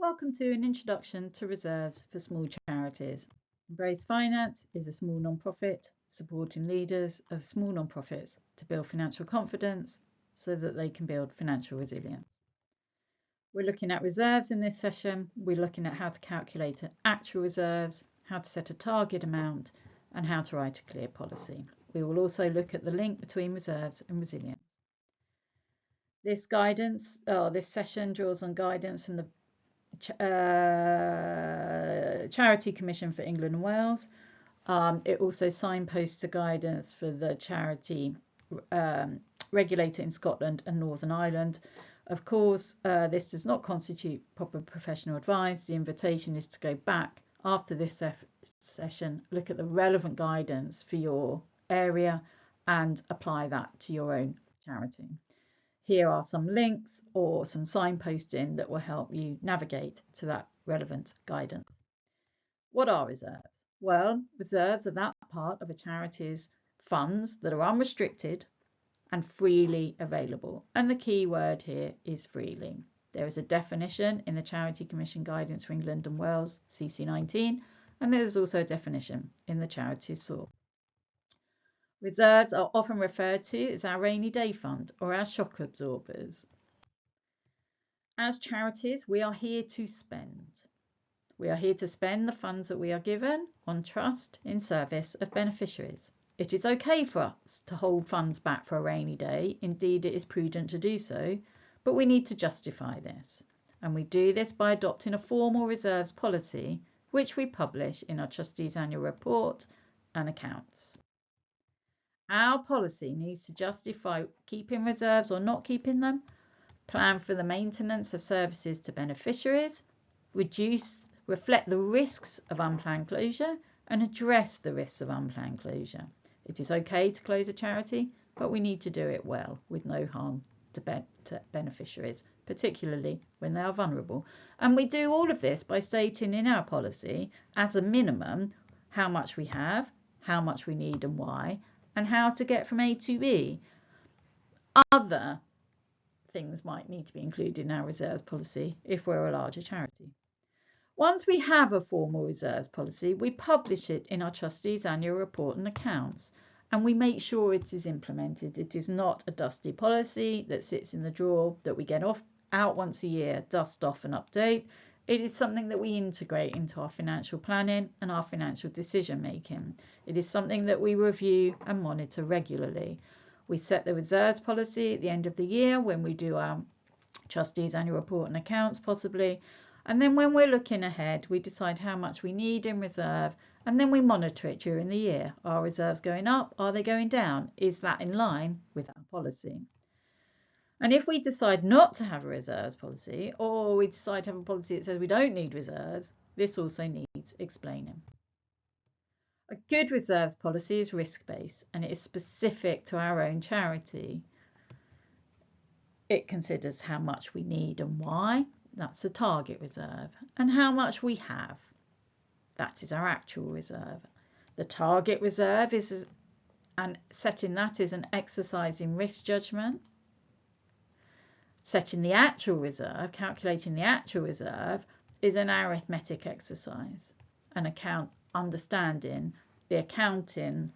Welcome to an introduction to reserves for small charities. Embrace Finance is a small non-profit supporting leaders of small non-profits to build financial confidence so that they can build financial resilience. We're looking at reserves in this session. We're looking at how to calculate actual reserves, how to set a target amount, and how to write a clear policy. We will also look at the link between reserves and resilience. This session draws on guidance from the Charity Commission for England and Wales. It also signposts the guidance for the charity regulator in Scotland and Northern Ireland. Of course, this does not constitute proper professional advice. The invitation is to go back after this session, look at the relevant guidance for your area and apply that to your own charity. Here are some links or some signposting that will help you navigate to that relevant guidance. What are reserves? Well, reserves are that part of a charity's funds that are unrestricted and freely available. And the key word here is freely. There is a definition in the Charity Commission Guidance for England and Wales, CC19, and there is also a definition in the Charities SOAR. Reserves are often referred to as our rainy day fund or our shock absorbers. As charities, we are here to spend. We are here to spend the funds that we are given on trust in service of beneficiaries. It is okay for us to hold funds back for a rainy day. Indeed, it is prudent to do so, but we need to justify this. And we do this by adopting a formal reserves policy, which we publish in our Trustees Annual Report and accounts. Our policy needs to justify keeping reserves or not keeping them, plan for the maintenance of services to beneficiaries, reflect the risks of unplanned closure, and address the risks of unplanned closure. It is okay to close a charity, but we need to do it well with no harm to beneficiaries, particularly when they are vulnerable. And we do all of this by stating in our policy, as a minimum, how much we have, how much we need and why, and how to get from A to B. Other things might need to be included in our reserves policy if we're a larger charity. Once we have a formal reserves policy, we publish it in our Trustees Annual Report and accounts, and we make sure it is implemented. It is not a dusty policy that sits in the drawer that we get out once a year, dust off and update. It is something that we integrate into our financial planning and our financial decision making. It is something that we review and monitor regularly. We set the reserves policy at the end of the year when we do our Trustees Annual Report and accounts possibly. And then when we're looking ahead, we decide how much we need in reserve, and then we monitor it during the year. Are reserves going up? Are they going down? Is that in line with our policy? And if we decide not to have a reserves policy, or we decide to have a policy that says we don't need reserves, this also needs explaining. A good reserves policy is risk-based, and it is specific to our own charity. It considers how much we need and why. That's the target reserve. And how much we have. That is our actual reserve. The target reserve and setting that is an exercise in risk judgment. Setting the actual reserve, calculating the actual reserve, is an arithmetic exercise, understanding the accounting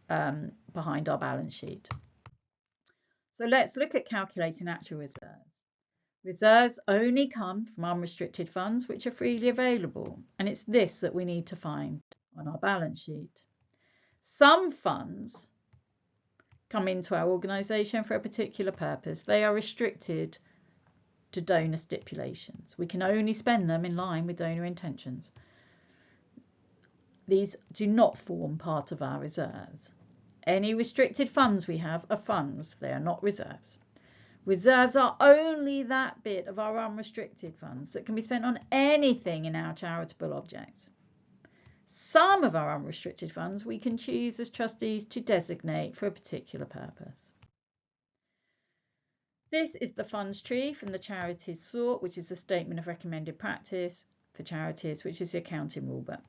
behind our balance sheet. So let's look at calculating actual reserves. Reserves only come from unrestricted funds which are freely available, and it's this that we need to find on our balance sheet. Some funds come into our organisation for a particular purpose. They are restricted to donor stipulations. We can only spend them in line with donor intentions. These do not form part of our reserves. Any restricted funds we have are funds, they are not reserves. Reserves are only that bit of our unrestricted funds that can be spent on anything in our charitable objects. Some of our unrestricted funds we can choose as trustees to designate for a particular purpose. This is the funds tree from the Charities SOAR, which is a statement of recommended practice for charities, which is the accounting rulebook.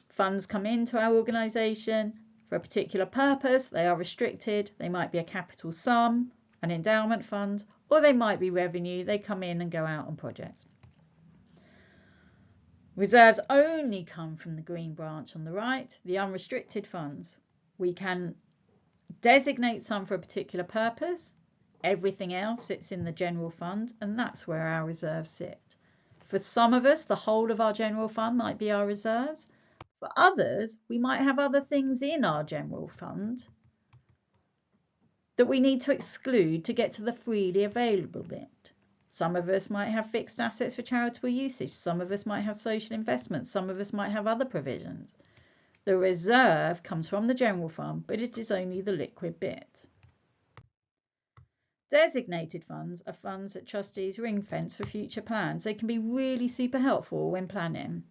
Funds come into our organisation for a particular purpose. They are restricted. They might be a capital sum, an endowment fund, or they might be revenue. They come in and go out on projects. Reserves only come from the green branch on the right, the unrestricted funds. We can designate some for a particular purpose. Everything else sits in the general fund, and that's where our reserves sit. For some of us, the whole of our general fund might be our reserves. For others, we might have other things in our general fund that we need to exclude to get to the freely available bit. Some of us might have fixed assets for charitable usage. Some of us might have social investments. Some of us might have other provisions. The reserve comes from the general fund, but it is only the liquid bit. Designated funds are funds that trustees ring-fence for future plans. They can be really super helpful when planning.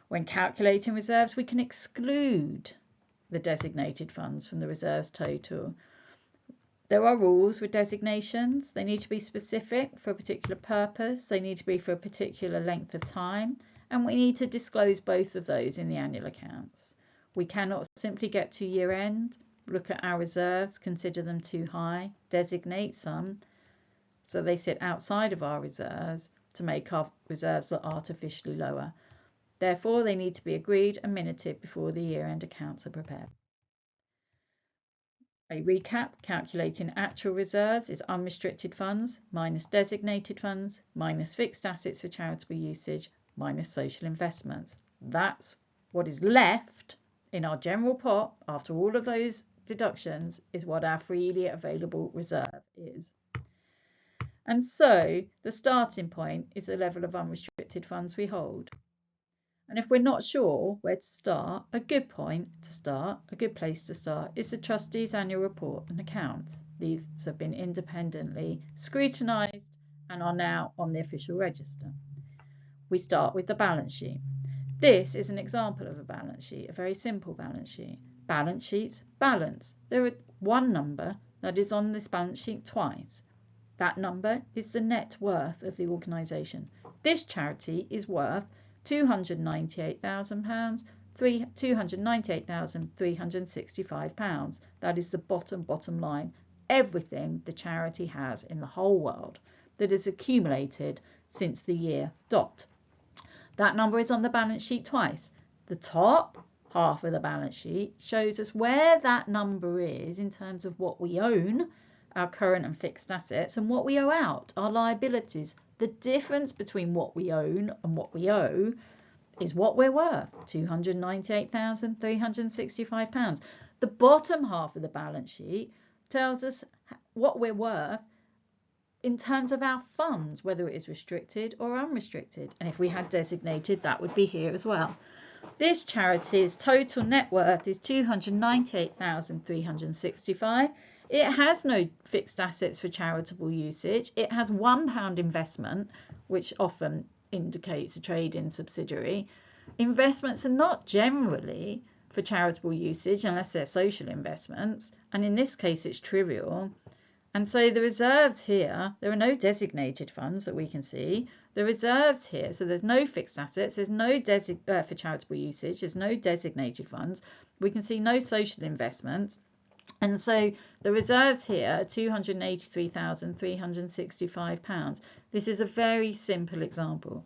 When calculating reserves, we can exclude the designated funds from the reserves total. There are rules with designations. They need to be specific for a particular purpose. They need to be for a particular length of time. And we need to disclose both of those in the annual accounts. We cannot simply get to year end, look at our reserves, consider them too high, designate some so they sit outside of our reserves to make our reserves artificially lower. Therefore, they need to be agreed and minuted before the year end accounts are prepared. A recap: calculating actual reserves is unrestricted funds minus designated funds minus fixed assets for charitable usage minus social investments. That's what is left in our general pot after all of those deductions is what our freely available reserve is. And so the starting point is the level of unrestricted funds we hold. And if we're not sure where to start, a good place to start, is the trustees' annual report and accounts. These have been independently scrutinised and are now on the official register. We start with the balance sheet. This is an example of a balance sheet, a very simple balance sheet. Balance sheets balance. There is one number that is on this balance sheet twice. That number is the net worth of the organisation. This charity is worth £298,000, £298,365. That is the bottom line. Everything the charity has in the whole world that is accumulated since the year dot. That number is on the balance sheet twice. The top half of the balance sheet shows us where that number is in terms of what we own, our current and fixed assets, and what we owe out, our liabilities. The difference between what we own and what we owe is what we're worth, £298,365. The bottom half of the balance sheet tells us what we're worth in terms of our funds, whether it is restricted or unrestricted. And if we had designated, that would be here as well. This charity's total net worth is £298,365. It has no fixed assets for charitable usage. It has £1 investment, which often indicates a trade-in subsidiary. Investments are not generally for charitable usage unless they're social investments, and in this case it's trivial. And so the reserves here, there are no designated funds that we can see. The reserves here, so there's no fixed assets, there's no for charitable usage, there's no designated funds. We can see no social investments. And so the reserves here are £283,365. This is a very simple example.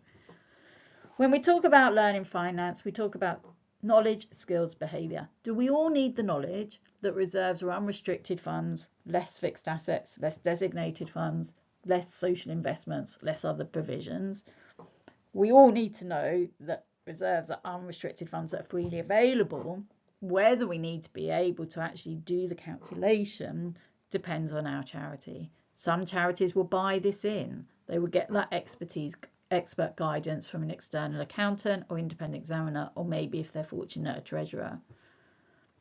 When we talk about learning finance, we talk about knowledge, skills, behaviour. Do we all need the knowledge that reserves are unrestricted funds, less fixed assets, less designated funds, less social investments, less other provisions? We all need to know that reserves are unrestricted funds that are freely available. Whether we need to be able to actually do the calculation depends on our charity. Some charities will buy this in. They will get that expert guidance from an external accountant or independent examiner, or maybe if they're fortunate, a treasurer.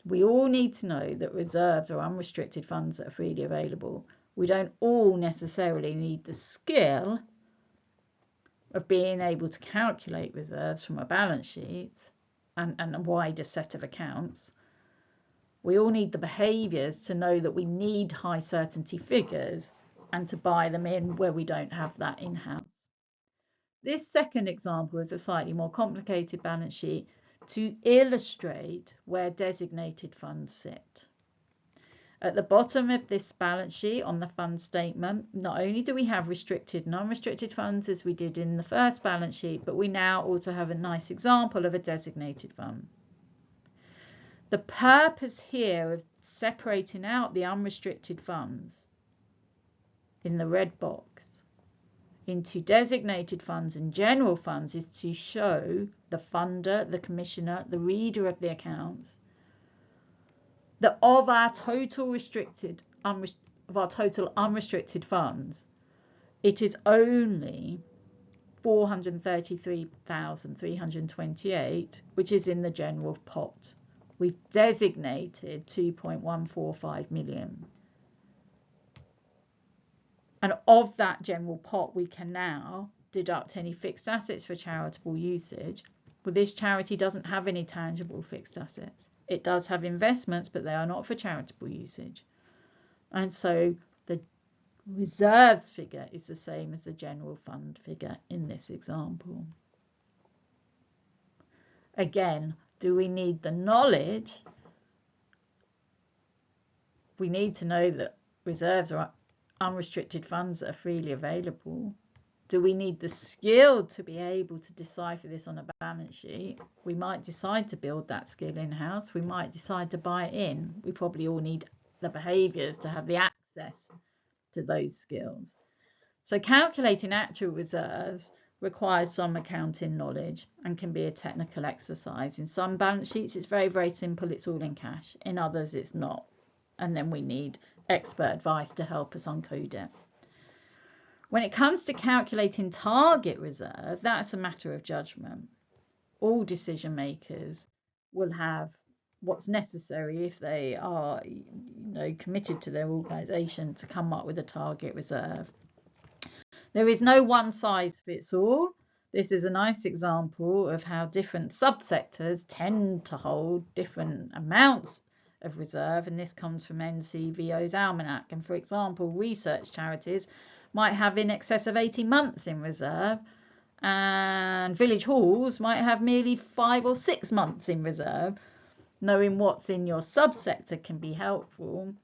We all need to know that reserves are unrestricted funds that are freely available. We don't all necessarily need the skill of being able to calculate reserves from a balance sheet and a wider set of accounts. We all need the behaviours to know that we need high certainty figures and to buy them in where we don't have that in-house. This second example is a slightly more complicated balance sheet to illustrate where designated funds sit. At the bottom of this balance sheet on the fund statement, not only do we have restricted and unrestricted funds as we did in the first balance sheet, but we now also have a nice example of a designated fund. The purpose here of separating out the unrestricted funds in the red box into designated funds and general funds is to show the funder, the commissioner, the reader of the accounts that of our total unrestricted funds, it is only 433,328 which is in the general pot. We've designated 2.145 million. And of that general pot, we can now deduct any fixed assets for charitable usage. Well, this charity doesn't have any tangible fixed assets. It does have investments, but they are not for charitable usage. And so the reserves figure is the same as the general fund figure in this example. Again, do we need the knowledge? We need to know that reserves are unrestricted funds that are freely available. Do we need the skill to be able to decipher this on a balance sheet? We might decide to build that skill in-house. We might decide to buy it in. We probably all need the behaviours to have the access to those skills. So calculating actual reserves requires some accounting knowledge and can be a technical exercise. In some balance sheets, it's very, very simple. It's all in cash. In others, it's not. And then we need expert advice to help us uncode it. When it comes to calculating target reserve, that's a matter of judgment. All decision makers will have what's necessary if they are, committed to their organisation to come up with a target reserve. There is no one size fits all. This is a nice example of how different subsectors tend to hold different amounts of reserve, and this comes from NCVO's Almanac. And for example, research charities might have in excess of 18 months in reserve, and village halls might have merely 5 or 6 months in reserve. Knowing what's in your subsector can be helpful,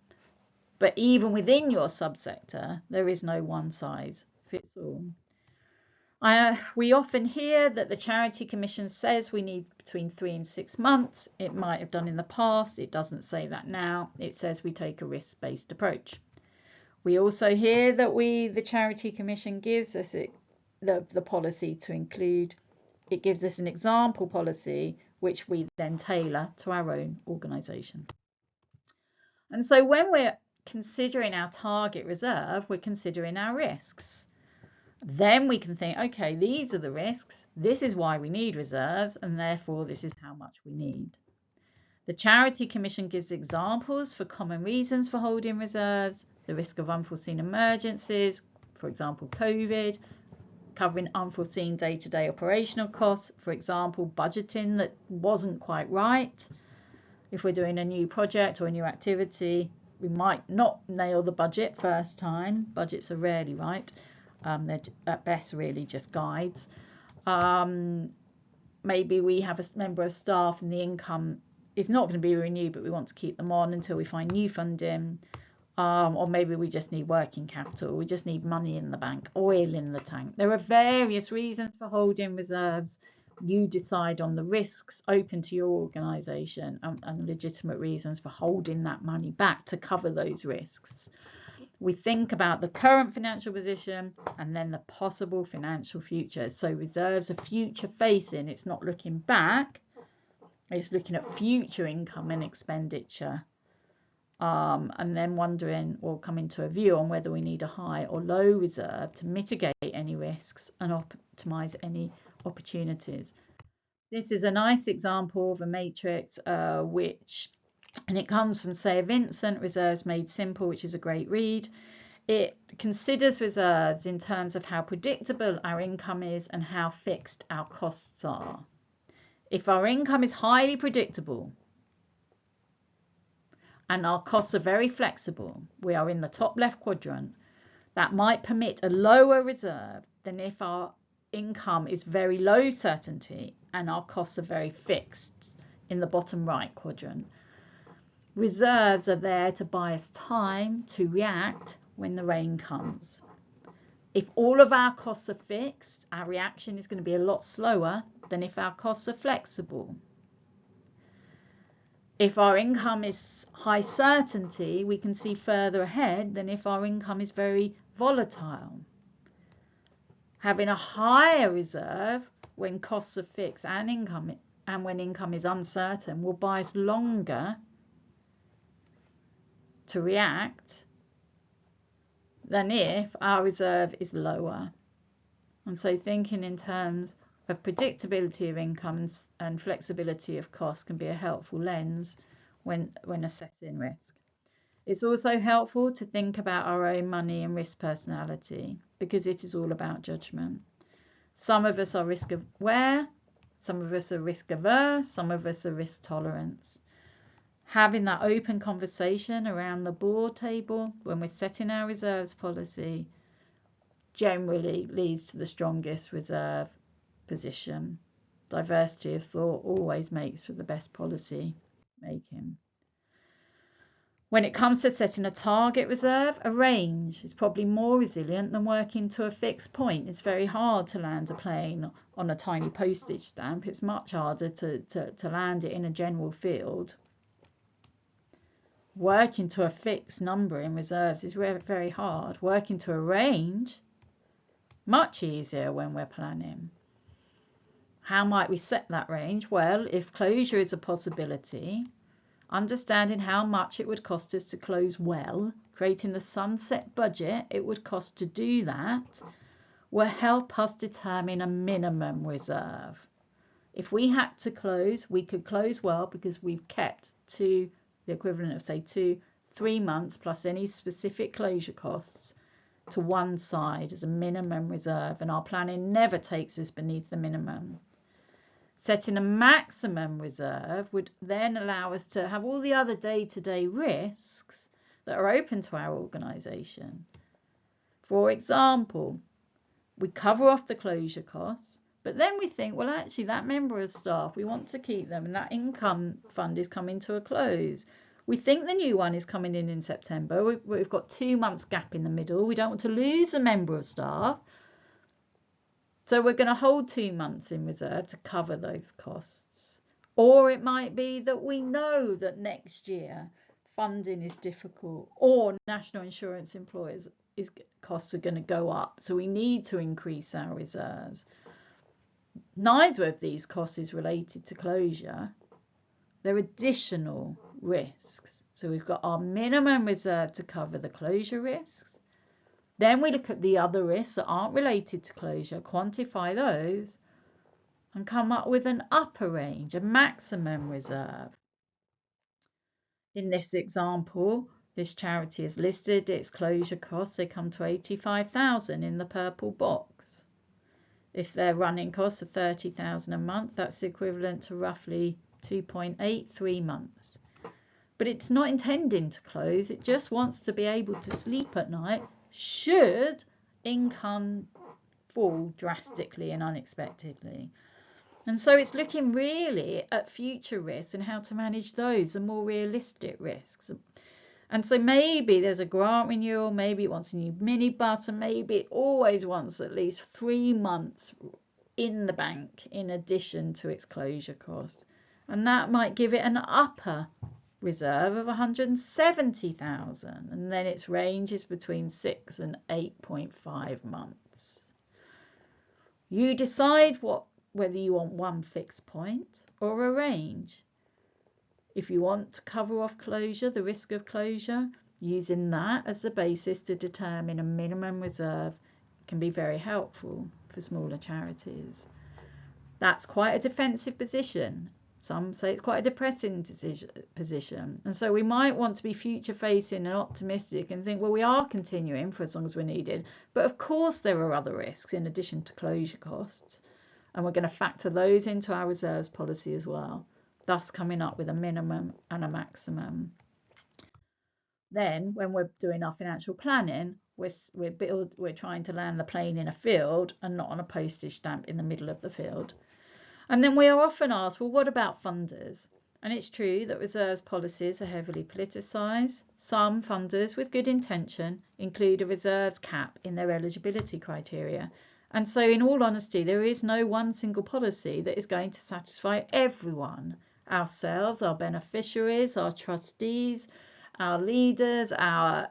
but even within your subsector, there is no one size fits all. We often hear that the Charity Commission says we need between 3 and 6 months. It might have done in the past. It doesn't say that now. It says we take a risk-based approach. We also hear that the Charity Commission gives us the policy to include. It gives us an example policy, which we then tailor to our own organisation. And so when we're considering our target reserve, we're considering our risks. Then we can think, okay, these are the risks, this is why we need reserves, and therefore this is how much we need. The Charity Commission gives examples for common reasons for holding reserves: the risk of unforeseen emergencies, for example, COVID, covering unforeseen day-to-day operational costs, for example, budgeting that wasn't quite right. If we're doing a new project or a new activity, we might not nail the budget first time. Budgets are rarely right. They're at best really just guides. Maybe we have a member of staff and the income is not going to be renewed, but we want to keep them on until we find new funding. Or maybe we just need working capital. We just need money in the bank, oil in the tank. There are various reasons for holding reserves. You decide on the risks open to your organisation and legitimate reasons for holding that money back to cover those risks. We think about the current financial position and then the possible financial future. So reserves are future facing. It's not looking back. It's looking at future income and expenditure. And then wondering or coming to a view on whether we need a high or low reserve to mitigate any risks and optimise any opportunities. This is a nice example of a matrix and it comes from Sarah Vincent, Reserves Made Simple, which is a great read. It considers reserves in terms of how predictable our income is and how fixed our costs are. If our income is highly predictable and our costs are very flexible, we are in the top left quadrant, that might permit a lower reserve than if our income is very low certainty and our costs are very fixed in the bottom right quadrant. Reserves are there to buy us time to react when the rain comes. If all of our costs are fixed, our reaction is going to be a lot slower than if our costs are flexible. If our income is high certainty, we can see further ahead than if our income is very volatile. Having a higher reserve when costs are fixed and when income is uncertain will buy us longer to react than if our reserve is lower. And so thinking in terms of predictability of income and flexibility of costs can be a helpful lens when assessing risk. It's also helpful to think about our own money and risk personality, because it is all about judgment. Some of us are risk aware, some of us are risk averse, some of us are risk tolerant. Having that open conversation around the board table when we're setting our reserves policy generally leads to the strongest reserve position. Diversity of thought always makes for the best policy making. When it comes to setting a target reserve, a range is probably more resilient than working to a fixed point. It's very hard to land a plane on a tiny postage stamp. It's much harder to land it in a general field. Working to a fixed number in reserves is very hard. Working to a range, much easier when we're planning. How might we set that range? Well, if closure is a possibility, understanding how much it would cost us to close well, creating the sunset budget it would cost to do that, will help us determine a minimum reserve. If we had to close, we could close well because we've kept the equivalent of, say, 2-3 months plus any specific closure costs to one side as a minimum reserve, and our planning never takes us beneath the minimum. Setting a maximum reserve would then allow us to have all the other day-to-day risks that are open to our organisation. For example, we cover off the closure costs, but then we think, well, actually, that member of staff, we want to keep them, and that income fund is coming to a close. We think the new one is coming in September. We've got 2 months gap in the middle. We don't want to lose a member of staff. So we're going to hold 2 months in reserve to cover those costs. Or it might be that we know that next year funding is difficult, or national insurance employers costs are going to go up. So we need to increase our reserves. Neither of these costs is related to closure. They're additional risks. So we've got our minimum reserve to cover the closure risks. Then we look at the other risks that aren't related to closure, quantify those, and come up with an upper range, a maximum reserve. In this example, this charity has listed its closure costs. They come to 85,000 in the purple box. If their running costs are 30,000 a month, that's equivalent to roughly 2.83 months. But it's not intending to close. It just wants to be able to sleep at night should income fall drastically and unexpectedly. And so it's looking really at future risks and how to manage those, the more realistic risks. And so maybe there's a grant renewal, maybe it wants a new minibus, and maybe it always wants at least 3 months in the bank in addition to its closure costs. And that might give it an upper reserve of 170,000, and then its range is between 6 and 8.5 months. You decide whether you want one fixed point or a range. If you want to cover off closure, the risk of closure, using that as the basis to determine a minimum reserve can be very helpful for smaller charities. That's quite a defensive position. Some say it's quite a depressing position. And so we might want to be future facing and optimistic and think, well, we are continuing for as long as we're needed. But of course, there are other risks in addition to closure costs. And we're going to factor those into our reserves policy as well, thus coming up with a minimum and a maximum. Then when we're doing our financial planning, we're trying to land the plane in a field and not on a postage stamp in the middle of the field. And then we are often asked, well, what about funders? And it's true that reserves policies are heavily politicised. Some funders with good intention include a reserves cap in their eligibility criteria. And so, in all honesty, there is no one single policy that is going to satisfy everyone. Ourselves, our beneficiaries, our trustees, our leaders, our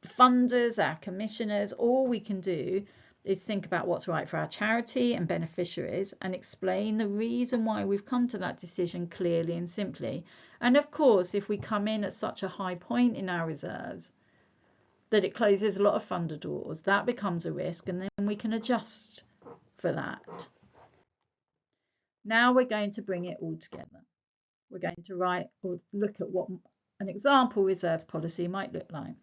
funders, our commissioners, all we can do is think about what's right for our charity and beneficiaries and explain the reason why we've come to that decision clearly and simply. And of course, if we come in at such a high point in our reserves that it closes a lot of funder doors, that becomes a risk, and then we can adjust for that. Now we're going to bring it all together. We're going to write or look at what an example reserves policy might look like.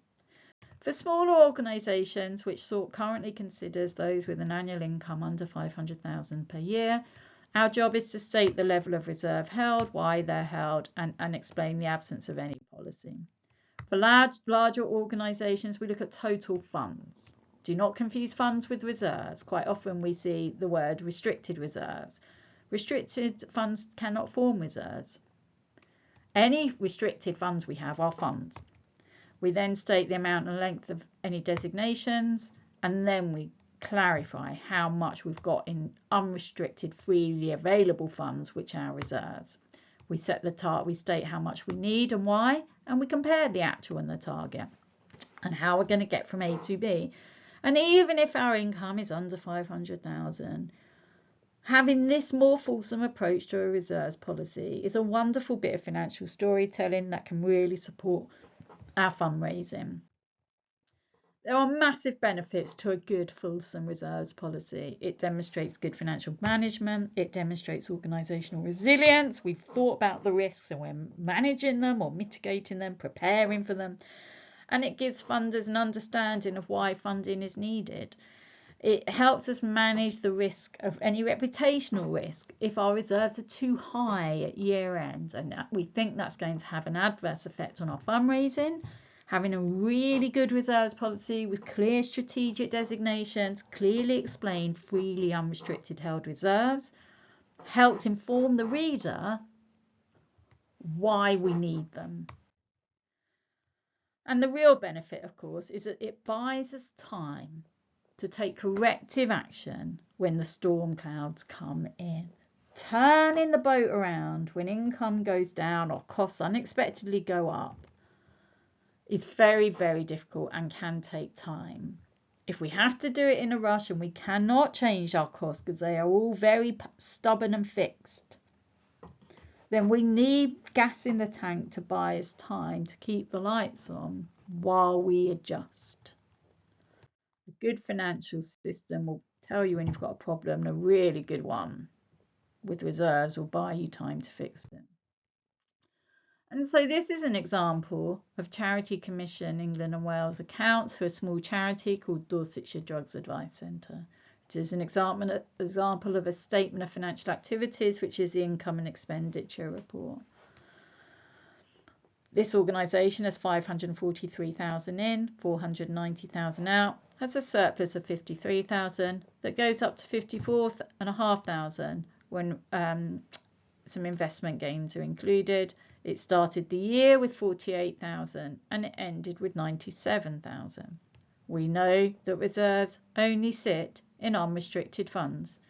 For smaller organisations, which SORT currently considers those with an annual income under 500,000 per year, our job is to state the level of reserve held, why they're held, and explain the absence of any policy. For larger organisations, we look at total funds. Do not confuse funds with reserves. Quite often we see the word restricted reserves. Restricted funds cannot form reserves. Any restricted funds we have are funds. We then state the amount and length of any designations, and then we clarify how much we've got in unrestricted, freely available funds, which are reserves. We set the target, we state how much we need and why, and we compare the actual and the target and how we're going to get from A to B. And even if our income is under 500,000, having this more fulsome approach to a reserves policy is a wonderful bit of financial storytelling that can really support our fundraising. There are massive benefits to a good fulsome reserves policy. It demonstrates good financial management. It demonstrates organisational resilience. We've thought about the risks and we're managing them or mitigating them, preparing for them. And it gives funders an understanding of why funding is needed. It helps us manage the risk of any reputational risk if our reserves are too high at year end, and we think that's going to have an adverse effect on our fundraising. Having a really good reserves policy with clear strategic designations, clearly explained freely unrestricted held reserves, helps inform the reader why we need them. And the real benefit, of course, is that it buys us time to take corrective action when the storm clouds come in. Turning the boat around when income goes down or costs unexpectedly go up is very, very difficult and can take time. If we have to do it in a rush and we cannot change our costs because they are all very stubborn and fixed, then we need gas in the tank to buy us time to keep the lights on while we adjust. A good financial system will tell you when you've got a problem, and a really good one with reserves will buy you time to fix it. And so this is an example of Charity Commission England and Wales accounts for a small charity called Dorsetshire Drugs Advice Centre. It is an example of a statement of financial activities, which is the income and expenditure report. This organisation has 543,000 in, 490,000 out, has a surplus of 53,000 that goes up to 54,500 when some investment gains are included. It started the year with 48,000 and it ended with 97,000. We know that reserves only sit in unrestricted funds.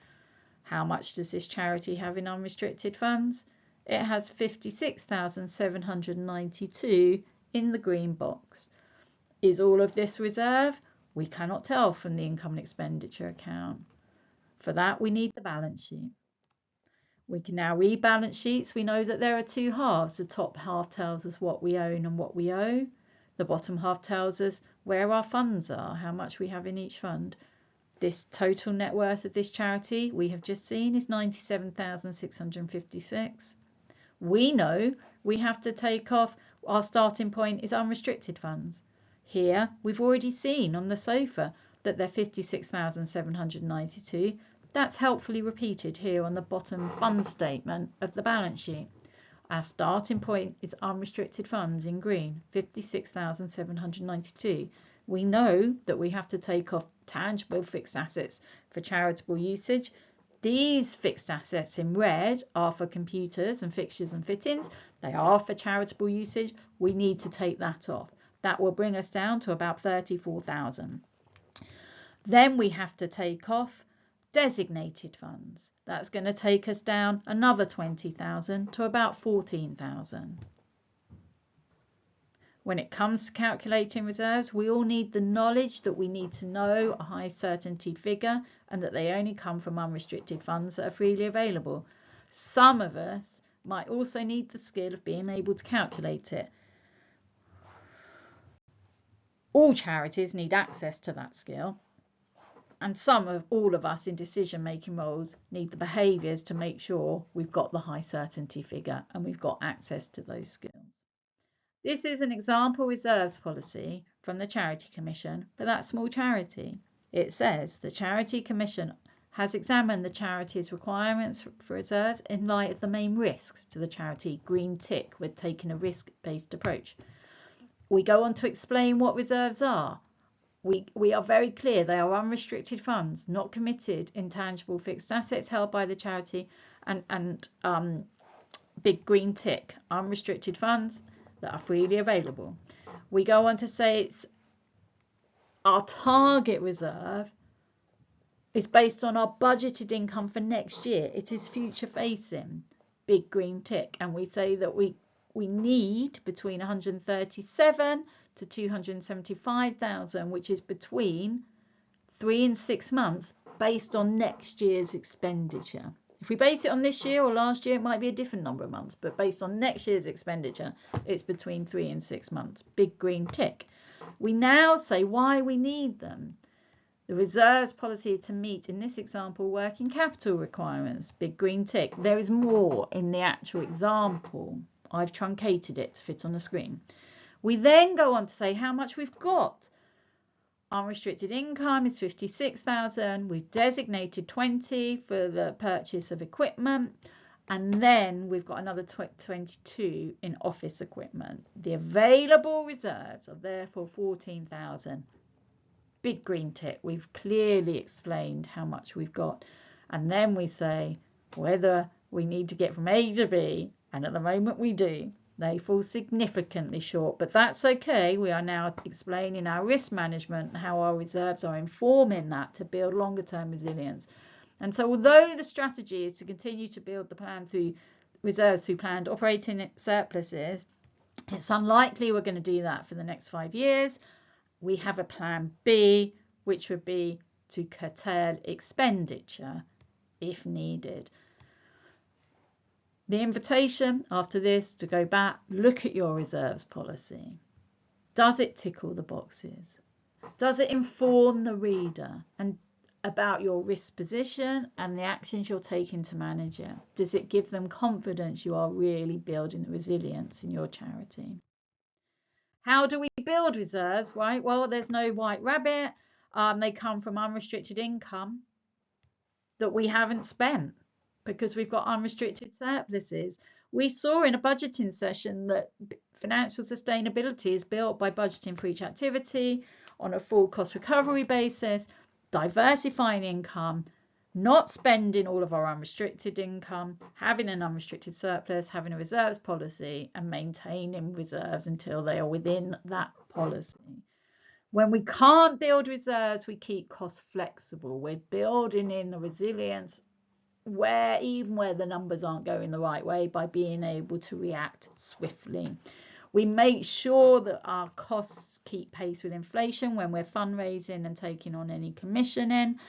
How much does this charity have in unrestricted funds? It has 56,792 in the green box. Is all of this reserve? We cannot tell from the income and expenditure account. For that, we need the balance sheet. We can now read balance sheets. We know that there are two halves. The top half tells us what we own and what we owe. The bottom half tells us where our funds are, how much we have in each fund. This total net worth of this charity we have just seen is 97,656. We know we have to take off, our starting point is unrestricted funds. Here we've already seen on the sofa that they're 56,792. That's helpfully repeated here on the bottom fund statement of the balance sheet. Our starting point is unrestricted funds in green, 56,792. We know that we have to take off tangible fixed assets for charitable usage. These fixed assets in red are for computers and fixtures and fittings. They are for charitable usage. We need to take that off. That will bring us down to about 34,000. Then we have to take off designated funds. That's going to take us down another 20,000 to about 14,000. When it comes to calculating reserves, we all need the knowledge that we need to know a high certainty figure and that they only come from unrestricted funds that are freely available. Some of us might also need the skill of being able to calculate it. All charities need access to that skill, and all of us in decision-making roles need the behaviours to make sure we've got the high certainty figure and we've got access to those skills. This is an example reserves policy from the Charity Commission for that small charity. It says the Charity Commission has examined the charity's requirements for reserves in light of the main risks to the charity. Green tick, we're taking a risk-based approach. We go on to explain what reserves are. We are very clear they are unrestricted funds, not committed intangible fixed assets held by the charity, and big green tick, unrestricted funds that are freely available. We go on to say it's our target reserve is based on our budgeted income for next year. It is future facing, big green tick, and we say that we need between 137 to 275,000, which is between 3 and 6 months based on next year's expenditure. If we base it on this year or last year, it might be a different number of months, but based on next year's expenditure, it's between 3 and 6 months. Big green tick. We now say why we need them. The reserves policy is to meet, in this example, working capital requirements. Big green tick. There is more in the actual example. I've truncated it to fit on the screen. We then go on to say how much we've got. Unrestricted income is 56,000. We've designated 20 for the purchase of equipment, and then we've got another 22 in office equipment. The available reserves are therefore 14,000. Big green tick. We've clearly explained how much we've got, and then we say whether we need to get from A to B, and at the moment we do. They fall significantly short, but that's okay. We are now explaining our risk management and how our reserves are informing that to build longer term resilience. And so although the strategy is to continue to build the plan through reserves through planned operating surpluses, it's unlikely we're going to do that for the next 5 years. We have a plan B, which would be to curtail expenditure if needed. The invitation after this to go back, look at your reserves policy. Does it tick all the boxes? Does it inform the reader and about your risk position and the actions you're taking to manage it? Does it give them confidence you are really building the resilience in your charity? How do we build reserves? Right, well, there's no white rabbit. They come from unrestricted income that we haven't spent, because we've got unrestricted surpluses. We saw in a budgeting session that financial sustainability is built by budgeting for each activity on a full cost recovery basis, diversifying income, not spending all of our unrestricted income, having an unrestricted surplus, having a reserves policy, and maintaining reserves until they are within that policy. When we can't build reserves, we keep costs flexible. We're building in the resilience even where the numbers aren't going the right way by being able to react swiftly. We make sure that our costs keep pace with inflation when we're fundraising and taking on any commissioning.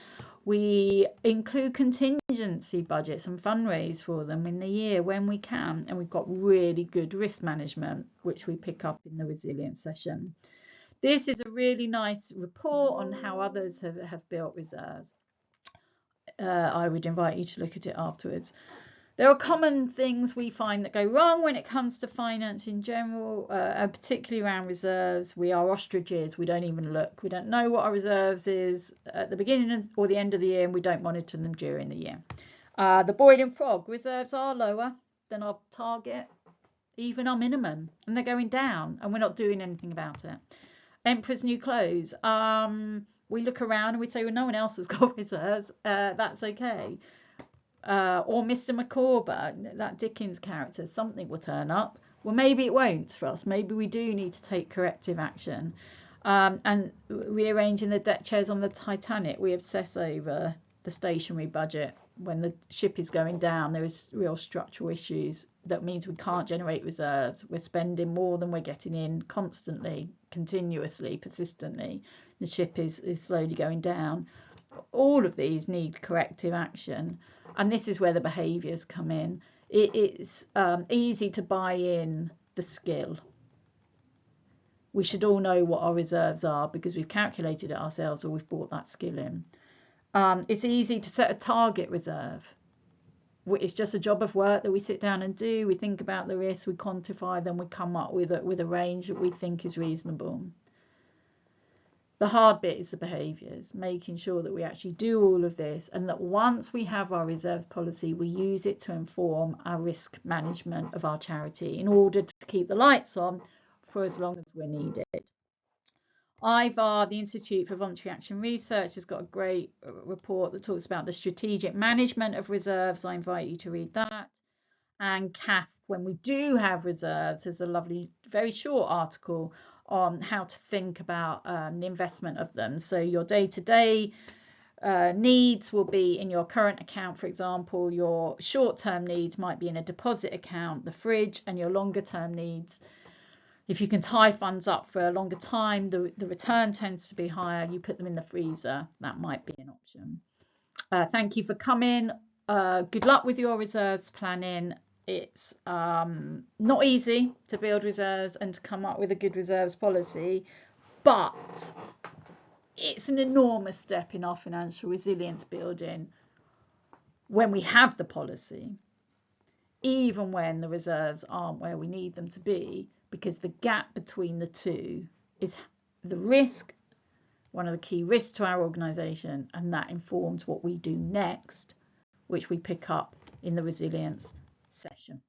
We include contingency budgets and fundraise for them in the year when we can, and we've got really good risk management, which we pick up in the resilience session. This is a really nice report on how others have built reserves. I would invite you to look at it afterwards. There are common things we find that go wrong when it comes to finance in general, particularly around reserves. We are ostriches. We don't even look. We don't know what our reserves is at the beginning or the end of the year, and we don't monitor them during the year. The boiling frog, reserves are lower than our target, even our minimum, and they're going down, and we're not doing anything about it. Emperor's new clothes. We look around and we say, well, no one else has got reserves. That's okay. or Mr. Micawber, that Dickens character, something will turn up. Well, maybe it won't for us. Maybe we do need to take corrective action. And rearranging the deck chairs on the Titanic, we obsess over the stationary budget. When the ship is going down, there is real structural issues. That means we can't generate reserves. We're spending more than we're getting in constantly, continuously, persistently. The ship is slowly going down. All of these need corrective action, and this is where the behaviours come in. It's easy to buy in the skill. We should all know what our reserves are because we've calculated it ourselves or we've brought that skill in. It's easy to set a target reserve. It's just a job of work that we sit down and do. We think about the risks, we quantify them, we come up with a range that we think is reasonable. The hard bit is the behaviours, making sure that we actually do all of this, and that once we have our reserves policy, we use it to inform our risk management of our charity in order to keep the lights on for as long as we're needed. IVAR, the Institute for Voluntary Action Research, has got a great report that talks about the strategic management of reserves. I invite you to read that. And CAF, when we do have reserves, there's a lovely, very short article on how to think about the investment of them. So your day-to-day needs will be in your current account, for example. Your short-term needs might be in a deposit account, the fridge, and your longer-term needs, if you can tie funds up for a longer time, the return tends to be higher. You put them in the freezer. That might be an option. Thank you for coming. Good luck with your reserves planning. It's not easy to build reserves and to come up with a good reserves policy, but it's an enormous step in our financial resilience building when we have the policy, even when the reserves aren't where we need them to be, because the gap between the two is the risk, one of the key risks to our organisation, and that informs what we do next, which we pick up in the resilience session.